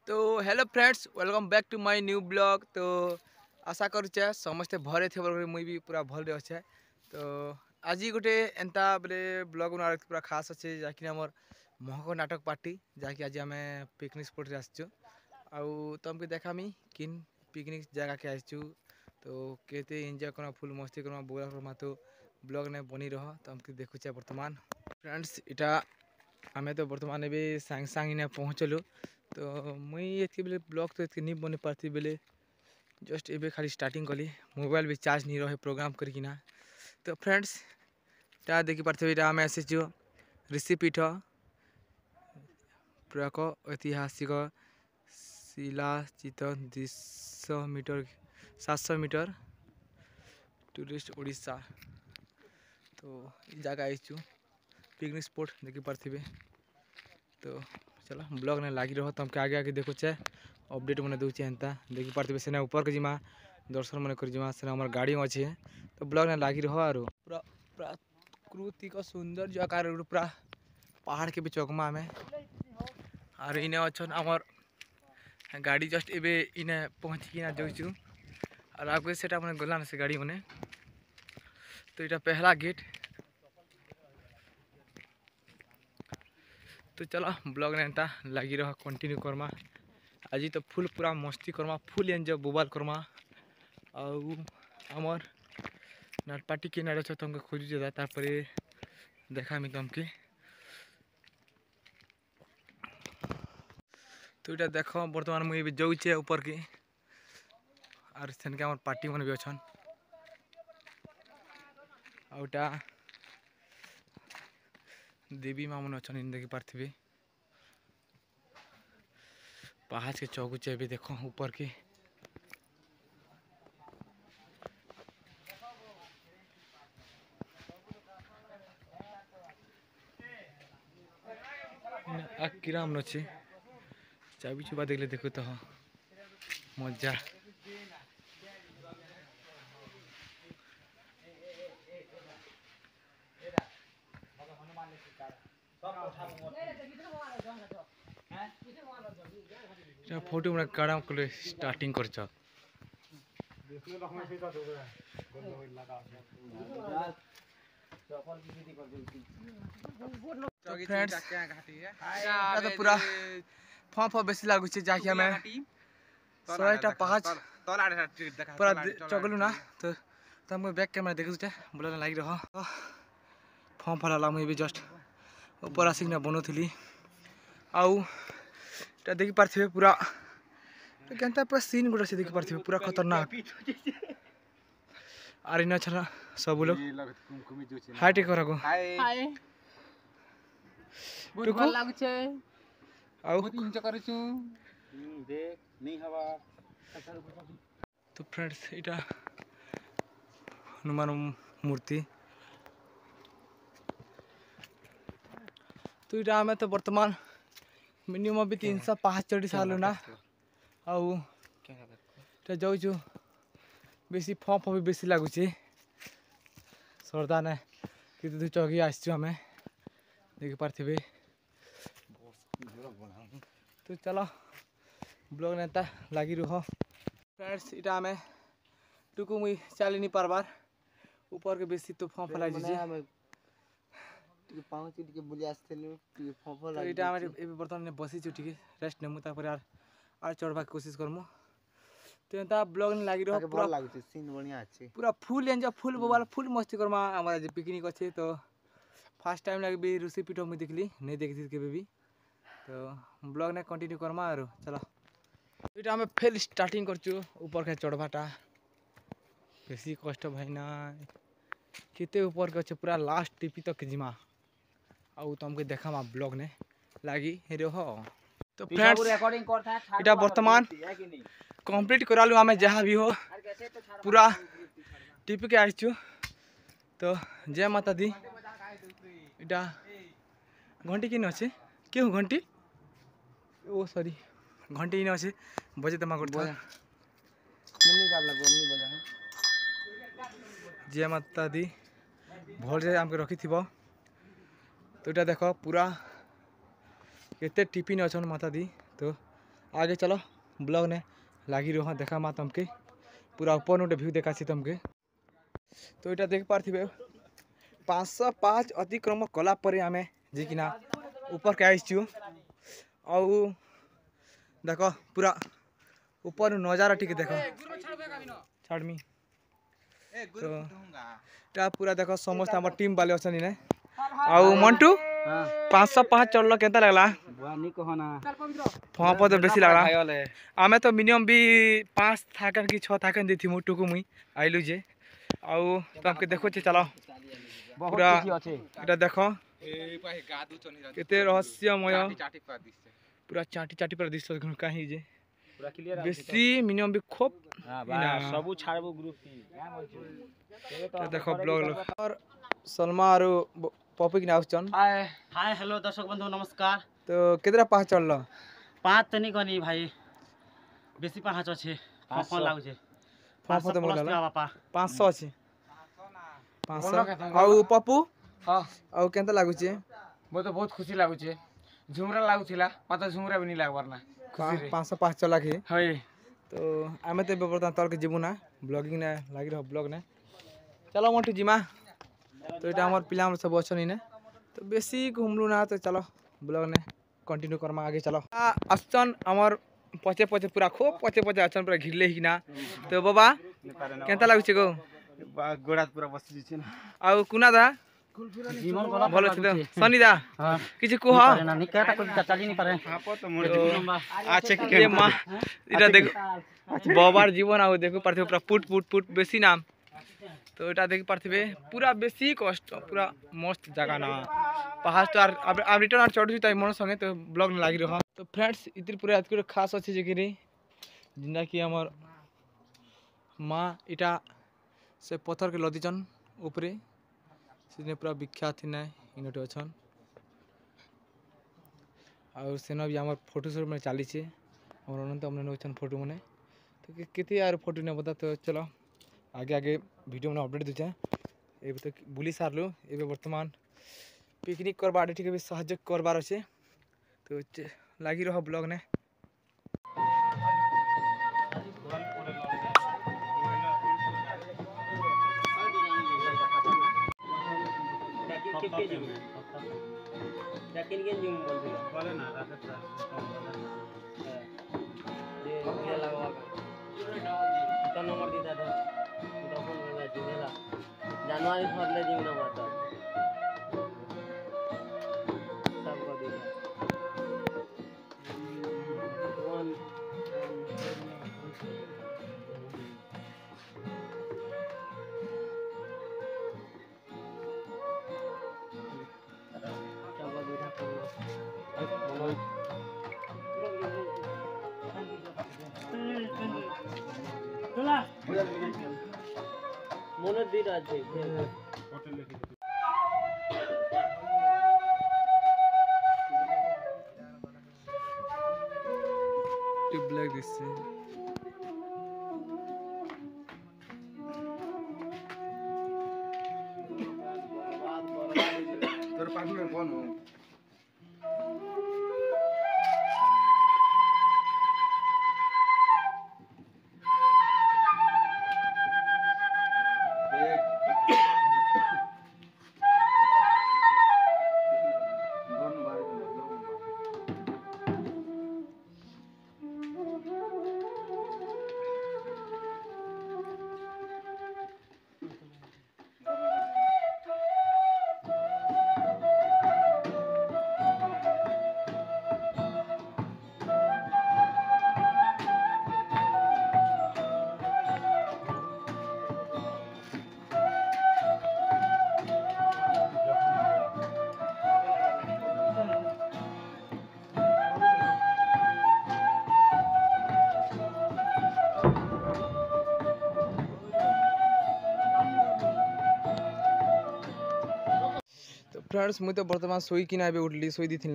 तो hello friends, welcome back to my new blog. तो आशा करुचे समस्ते भरे थे मुई भी पूरा भल अच्छे। तो आज गोटे एंता बोले ब्लॉग बना पूरा खास अच्छे जहाँकि आम महक नाटक पार्टी जहाँकि आज आम पिकनिक स्पॉट रे आसचु आउ तुमको देखामी किन पिकनिक जगह के आसचु। तो केते एंजॉय करना फुल मस्ती करना बोला करमा तो ब्लॉग ने बनी रह तुमको देखुचे वर्तमान फ्रेंड्स इटा आम तो बर्तमान भी सांग सांग इन्हें पहुँचलु। तो मुई ये बेले ब्लॉग तो ये नहीं बनी पार्थी बेले जस्ट एबे खाली स्टार्टिंग कली मोबाइल भी चार्ज नहीं रहे प्रोग्राम करकिना। तो फ्रेंड्स टा देखी पार्थे इटा आम आसीचु ऋषिपीठ प्राक ऐतिहासिक शिलाचित 200 मीटर 700 मीटर टूरिस्ट ओडिशा। तो जगह आईचु पिकनिक स्पॉट देखी पार्थे। तो चलो ब्लॉग ने लगी रहो तुमके आगे आगे देखो चे अपडेट मैंने दूचे एंता देखी पार्थे से ऊपर के जिमा दर्शन मन कर जिमा से हमार गाड़ी अच्छे। तो ब्लॉग ने लगी रहो आरो पूरा प्राकृतिक सुंदर जगह पूरा पहाड़ के भी चकमा में और इने अच्छा आमर गाड़ी जस्ट एबे इने पहुँचिना जाऊँ और आगे से मैंने गला से गाड़ी मैंने। तो यहाँ पहला गेट। तो चलो ब्लॉग ने एंता लगी रहा कंटिन्यू करमा आज तो फुल पूरा मस्ती करमा फुल एंजॉय बोबाल करमा आमर नाट पार्टी के नाड़ तुमको खोजुचे तापर देखा तुमके। तो इटा देख बर्तमान मुझे जाऊे ऊपर के और सेन के पार्टी मन भी अच्छन आउटा देवी माँ मन अच्छन इन देखी पार्थे पहाड़ के चौकुचे भी देखो ऊपर के किराम अच्छे चाबी चुबा देखले देखो तो मजा। फोटो मैं काड़ा कले स्टार्टिंग कर फ्रेंड्स तो पूरा फॉर्म फॉर्म बेसी लागू जहाँकि हमें 100टा पहाड़ पूरा चगलु ना। तो तुमको बैक कैमरा देखुचे बोला लगी रह फॉर्म फला मुझे भी जस्ट ऊपर आसिकना बनौली आउ देखी पार्थे पूरा केनता पूरा सीन गोटे से देखी पार्थे पूरा खतरनाक आर इन अच्छा सब लोग हाय टेक करा को टुकु लागुचे आउ इंजॉय करछु देख नहीं हवा। तो फ्रेंड्स इटा हनुमान मूर्ति। तो इटा हमें तो वर्तमान मिनिमम भी 305 चढ़ी सारू ना आउ जाऊँ बेसी फॉर्म फॉर्म भी बेसी लगुचे सरदा ने कि चौकी आसचु आम देखी पार्थे। तो चलो ब्लॉग नेता लगी रह फ्रेंड्स इटा आम टुकु मुई चली नहीं पार्बार ऊपर के बेसी तो फॉर्म फैला बर्तमान बसीचु टी रेस्ट नेमु आर चढ़वा कोशिश करमु। तो एंता ब्लॉग लगी रह पूरा सीन बढ़िया अच्छे पूरा फुल एंजॉय फुल बोबाल फुल मस्ती करमा हमारा पिकनिक अच्छे। तो फर्स्ट टाइम लगे भी ऋषिपीठ मुझे देखली नहीं देखी थी केबे भी। तो ब्लॉग ने कंटिन्यू करमा आरो चलो इटा हमें फिर स्टार्टिंग करचु ऊपर के चढ़वाटा बेसी कष्ट भाई ना केते ऊपर के अच्छे पूरा लास्ट टिपी तक जिमा आउ तुमको देखा ब्लॉग ने लगी रह। तो फ्रेंड्स इटा वर्तमान कंप्लीट करालु आम जहाँ भी हो पूरा टिपी के आसचु। तो जय माता दी इटा घंटी किन अच्छे क्यों घंटी ओ सॉरी घंटी इन अच्छे बजे तमा करता जय माता दी भल से आमके रखी थी। तो इटा देख पूरा केते टिफिन अच्छा माता दी। तो आगे चलो ब्लॉग ने लगी रह देखा मा तुमके पूरा ऊपर गोटे व्यू देखा तुमके तो यहाँ देख पारे 505 अतिक्रम कलापर आम जीकिना ऊपर के आईचु आउ देख पूरा ऊपर नजारा टी देख छाड़मी तो पूरा देख समस्त आम टीम वाले अच्छे ना आउ मंटू 505 चढ़ल के लगला फप तो बेसी लगला आमे तो मिनिमम भी 5 थाकन कि 6 थाकन दी थी टुकु मुई आइलु जे आउ तुमके देखो चलो पूरा इटा देख केते रहस्यमय पूरा चाटी चाटी पर दिस कहीं जे बेसी मिनिमम भी खूब सब छाड़बो ग्रुप तो देखो ब्लॉग और सलमा और पॉपिक नाउचन हाय हाय हेलो दर्शक बंधु नमस्कार तो केतरा पास चढ़ल 5 तनी कनी भाई बेसी पाँच अच्छे फोन लागु छे 500 तो मोला बापा 500 अछि 500 आउ पप्पू हां आउ केनता लागु छे मो तो बहुत खुशी लागु छे झुमरा लागु छिला पता झुमरा भी नहीं लागबार ना खुशी रे 505 चला के हय तो आमे तो बर्तमान तल के जीवू ना ब्लॉगिंग ना लागी रह ब्लॉग ना चलो मोटू जिमा तो ये हमर पिला सब अच्छे ना तो बेसी घूमलू ना तो चलो ब्लॉग ने कंटिन्यू करमा आगे चलो असन हमर पचे पचे पूरा खूब पचे पचे असन पूरा घिरले ही ना तो बाबा केनता लागु छे गो गोड़ा पूरा बस छी ना आउ कुना दा जीवन कोला भलो छे सनी दा किछि को हा ना निकेटा को चली नहीं पारे हां तो मोर अच्छा के मां इटा देखो बाबार जीवन आउ देखो पारथे पूरा पुट पुट पुट बेसी नाम तो এটা देख पारथिबे पूरा बेसी कष्ट पूरा मस्त जगह ना पहाड़ तो अब रिटर्न और चढ़ू ताई मन संगे तो ब्लॉग न लागी रह तो फ्रेंड्स इतिर पूरा आज खास अच्छे जगह जिंदा कि हमर माँ इटा से पत्थर के लदीचन ऊपरे से पूरा विख्यात ना इनटे अच्छन और सेन भी हमार फोटो शूट में चली और अनंत हमने नौचन फोटो मैंने तो कितनी यार फोटो नहीं बता तो चलो आगे आगे वीडियो में अपडेट दूचे ये तो बुली सारू ये बर्तमान पिकनिक करवा ठीक है सहयोग करवार अच्छे तो लगी रह ब्लॉग ने नंबर दी था जनवरी फरले जिम नंबर तो सब को दी মনে দিন আছে টিপ লাগ দিচ্ছে তোর পার্টনার কোন फ्रेंड्स मुझे तो बर्तमान सोई कि ना उठली सोई दी थी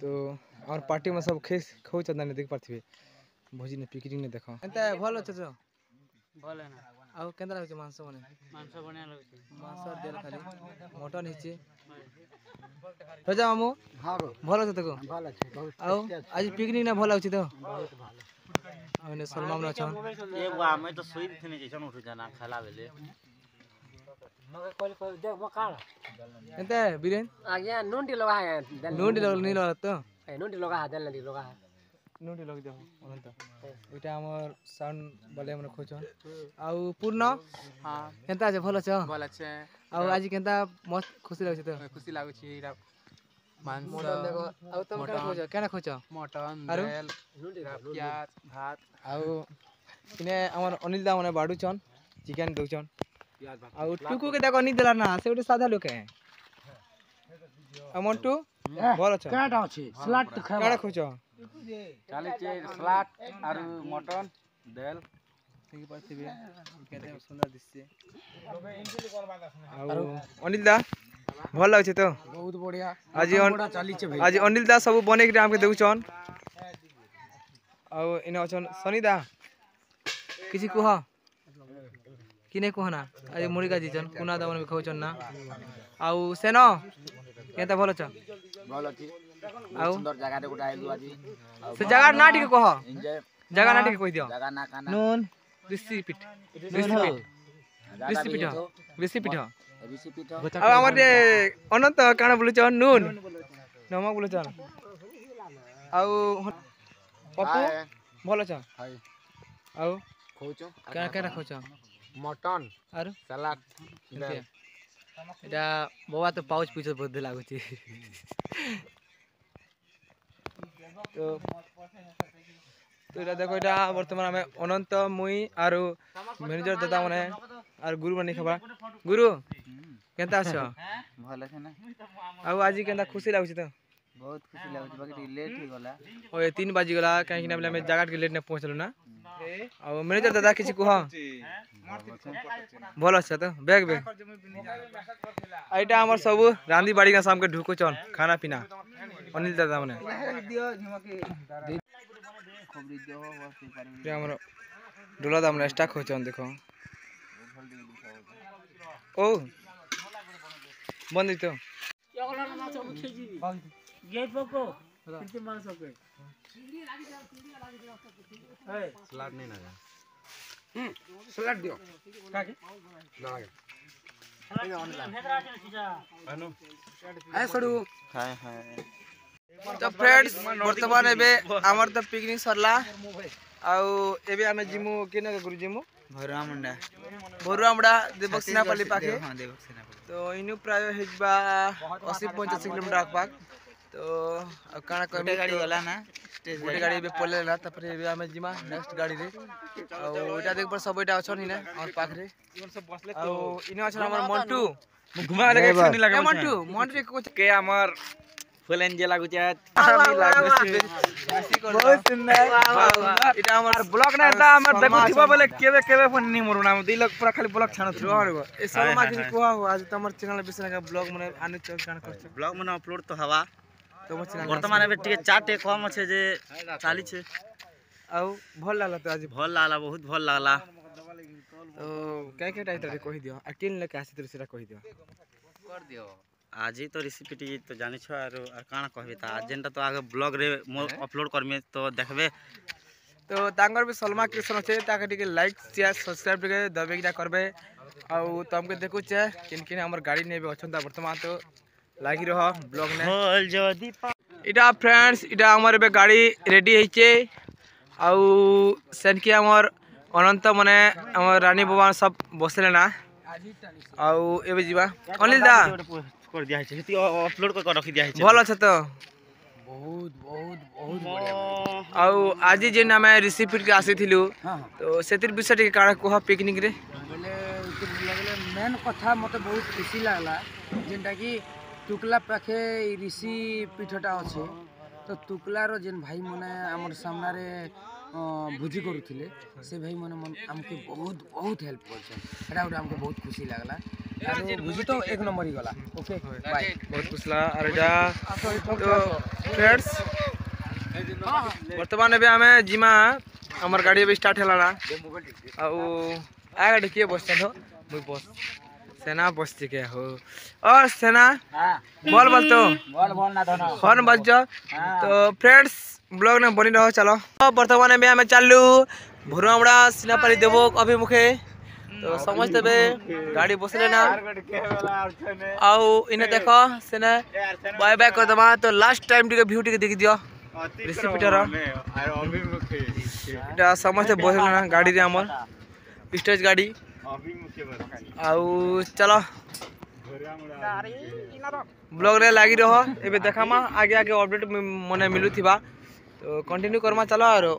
तो और पार्टी में सब खे खाऊ चंदा ने देख पारे भोजी ने पिकनिक ने देखो भल अच्छे भल है ना ଆଉ କେନ୍ତା ଲାଗୁଛି ମାଂସ ମାନେ ମାଂସ ବଢିଆ ଲାଗୁଛି ମାଂସ ଦେଲ ଖାଲି ମଟନ ହେଇଛି ରଜା ମାମୁ ଭଲ ଅଛି ତାକୁ ଆଉ ଆଜି ପିକନିକ୍ ନା ଭଲ ଲାଗୁଛି ତ ଆଉ ସଲମା ମାନେ ଅଛନ୍ ଏ ଆମେ ତ ଶୋଇ ଥିନେ ଯାଇଛନ୍ ଉଠୁ ଜାନା ଖାଇଲା ବେଲେ ଏନ୍ତା ବିରେନ୍ ଆଜ୍ଞା ନୁଣ୍ଡି ଲଗା ନୁଣ୍ଡି ନି ଲଗା ତ ନୁଣ୍ଡି ଲଗା ଦେଲ ନି ଲଗା ନୁଣ୍ଡି ଲଗେଇ ଦେବ ଅନନ୍ତ ଏଇଟା ଆମର ସାଉଣ୍ଡ ବାଲେ ମାନେ ଖୋଜନ୍ ଆଉ ପୂର୍ଣ୍ଣ କେନ୍ତା ଅଛି ଭଲ ଅଛ ଭଲ ଅଛି ଆଉ ଆଜି କେନ୍ତା ମସ୍ତ ଖୁସି ଲାଗୁଛି ତ ଖୁସି ଲାଗୁଛି ଏଇଟା ମାଂସ ମଟନ ଦେଖ ଆଉ ତମେ କେଣା ଖୋଜ କେଣା ଖୋଜ ମଟନ ଆରୁ ପିଆଜ ଭାତ ଆଉ ଇନେ ଆମର ଅନିଲ ଦା ମାନେ ବାଡୁଛନ୍ ଚିକେନ ଦଉଛନ୍ ଆଉ ଟୁକୁ କେ ଦେଖ ନି ଦେଲା ନା ସେ ଗୋଟେ ସାଧା ଲୋକ ଆଉ ମଣ୍ଟୁ ଭଲ ଅଛ କେଟା ଅଛି ସ୍ଲାଟ ତ ଖାଇବା କେଣା ଖୋଜ ଚାଲିଛି ସଲାଡ ଆରୁ ମଟନ ଡେଲ ଦେଖି ପାରୁଥିବେ କେତେ ସୁନ୍ଦର ଦିଶେ ଆଉ ଅନିଲ ଦା ଭଲ ଲାଗୁଛି ତ ବହୁତ ବଢିଆ ଆଜି ଆଜି ଅନିଲ ଦା ସବୁ ବନେଇକି ଆମକେ ଦେଉଛନ୍ ଆଉ ଇନେ ଅଛନ୍ ସନି ଦା କିଛି କୁହ କି ନାଇଁ କୁହ ନା ଆଜି ମୁଡ଼ିକା ଯାଇଛନ୍ କୁନା ଦା ମାନେ ବି ଖାଉଛନ୍ ନା ଆଉ ସେନ କେନ୍ତା ଭଲ ଅଛ ଭଲ ଅଛି ଆଉ ସୁନ୍ଦର ଜାଗାରେ ଗୋଟେ ଆଇଲୁ ଆଜି ସେ ଜାଗା ନା ଟିକେ କହ ଏନ୍ଜୟ ଜାଗା ନା ଟିକେ କହି ଦିଅ ଜାଗା ନା କାନା ନୁନ ରିସିପିଟ ରିସିପିଟ ଆଉ ଆମର ଅନନ୍ତ କାଣା ବୋଲୁଛନ୍ ନୁନ ନମ ବୋଲୁଛନ୍ ଆଉ ପପୁ ଭଲ ଅଛ ଆଉ ଖୋଉଛୁ କେଣା କେଣା ଖାଉଛ ମଟନ ଆରୁ ସାଲାଡ এটা বাবা তো পাউচ পিছ বদলে লাগুছি তো তো এটা দেখো এটা বর্তমান আমি অনন্ত মুই আর ম্যানেজার দাদা মানে আর গুরু মানে খাবা গুরু কেনতা আছো ଭଲ ଅଛି ନା ଆଉ ଆଜି କେନ୍ତା ଖୁସି ଲାଗୁଛି ତ ବହୁତ ଖୁସି ଲାଗୁଛି ବାକି ଟିକେ ଲେଟ୍ ହେଇଗଲା ଓ 3 ବାଜି ଗଲା କାହିଁକି ନା ଆମେ ଜାଗା ଟିକେ ଲେଟ୍ ନେ ପହଞ୍ଚିଲୁ ନା ଆଉ ମ୍ୟାନେଜର ଦାଦା କିଛି କୁହ ଭଲ ଅଛି ତ ବେଗ ବେଗ ଏଇଟା ଆମର ସବୁ ରାନ୍ଧି ବାଡ଼ିକା ସାମକେ ଢୁକୁଛନ୍ ଖାନା ପିନା ଅନିଲ ଦାଦା ମାନେ ଆମର ଡୋଲା ଦା ମାନେ ଷ୍ଟାକ୍ ହଉଛନ୍ ଦେଖ ଓ ବନ୍ଦ ତ ସଲାଡ ନେଇ ନା ସଲାଡ ଦିଅ କାକେ तो फ्रेंड्स वर्तमान एबे हमर तो पिकनिक सरला आउ एबे हमें जिमु केना गुरु जिमु भरुआमडा देवसेना पल्ली पाखे तो इनु प्राय हेजबा 80-85 किलोमीटर आसपास तो काना कहबे गाड़ी गला ना गोटे गाड़ी एबे पले ना तापर एबे हमें जिमा नेक्स्ट गाड़ी रे आ ओटा देख पर सब एटा अछन हिना और पाख रे आ इने अछन हमर मंटू घुमा लगे एक्शन लगे मंटू मंटू के हमर फुल एंजॉय लागु छै बहुत सुंदर इटा हमर ब्लॉग ना एटा हमर देखु थिबा बोले केबे केबे फोन नि मरुना दिल पूरा खाली ब्लॉग छानो थियो ए सलमा की कोहा हो आज तमर चैनल विषय का ब्लॉग मने आनु चल कान करछ ब्लॉग मने अपलोड तो हवा तमर चैनल वर्तमान एबे टिके चाटे कम छै जे चाली छै आउ भल लागला तो आज भल लागला बहुत भल लागला तो काय काय टाइटल कहि दियो आ केन लेके आसी तो सेटा कहि दियो कर दियो आज ही तो रेसिपी टी तो जानि छ आरो काना कहबे त आज जेनटा तो आगे ब्लॉग रे अपलोड करमे तो देखबे तो तांगर भी सलमा क्रिएशन छै ताके टिके लाइक शेयर सब्सक्राइब टिके दबे किना करबे आ तमके देखु छै किन किन हमर गाड़ी नेबे अछन वर्तमान तो लागि रह ब्लॉग ने बोल जदी इटा फ्रेंड्स इटा हमर बे गाड़ी रेडी हेचे आ सेनकी हमर अनंत माने हमर रानी बाबा सब बसले ना आ एबे जीवा अनिल दा कर दिया छै हेती अपलोड कर रखि दिया छै भल छ तो बहुत बहुत बहुत बढ़िया आ आज जे ना मैं रिसिप्ट के आसी थिलु तो सेतिर विषय के काना कोहा पिकनिक रे बोले लगले मेन कथा मते बहुत खुशी लागला जेंटा कि टुकला पाखे ऋषि पीठटा अच्छे तो टुकलार जेन भाई मने हमर सामना रे भुजी करूथिले से भाई मने हमके बहुत बहुत हेल्प करछन एटा उडा हमके बहुत खुशी लागला आरो भुजी तो एक नंबर ही गला ओके बाय बहुत खुश लगा और एटा तो फ्रेंड्स वर्तमान एबे हमें जिमा हमर गाड़ी भी स्टार्ट हैला ना आ आगे किए बसते हो मुई बस सेना बसती के हो और सेना बोल बोल तो हॉर्न बज तो फ्रेंड्स ब्लॉग ने बनी रहो चलो वर्तमान में हमें चालू भुरमड़ा सिनापाली देवो अभिमुखे तो समझते बे गाड़ी बसले ना आउ इने देखो सेना बाय बाय कर दमा तो लास्ट टाइम टिके व्यू टिके देख दियो रिसिपिटर एटा समझते बसले ना गाड़ी रे हमर स्टेज गाड़ी आउ चलो ब्लॉग रे लागी रहो एबे देखामा आगे आगे अपडेट मने मिलुथिबा तो कंटिन्यू करमा चलो आरो